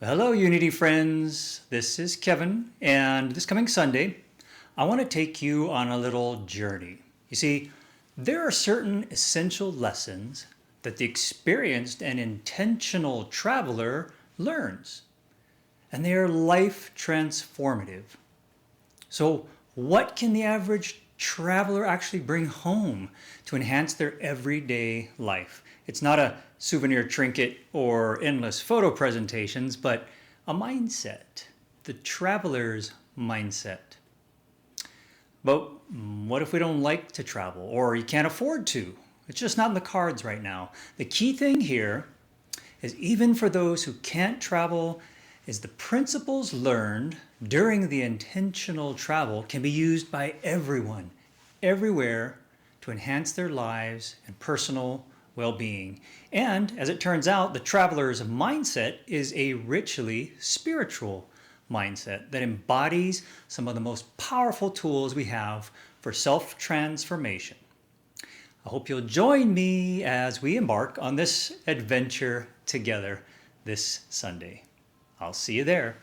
Hello, Unity friends. This is Kevin, and this coming Sunday, I want to take you on a little journey. You see, there are certain essential lessons that the experienced and intentional traveler learns, and they are life transformative. So, what can the average traveler actually bring home to enhance their everyday life? It's not a souvenir trinket or endless photo presentations, but a mindset, the traveler's mindset. But what if we don't like to travel or you can't afford to? It's just not in the cards right now. The key thing here is even for those who can't travel is the principles learned during the intentional travel can be used by everyone, everywhere, to enhance their lives and personal well-being. And as it turns out, the traveler's mindset is a richly spiritual mindset that embodies some of the most powerful tools we have for self-transformation. I hope you'll join me as we embark on this adventure together this Sunday. I'll see you there.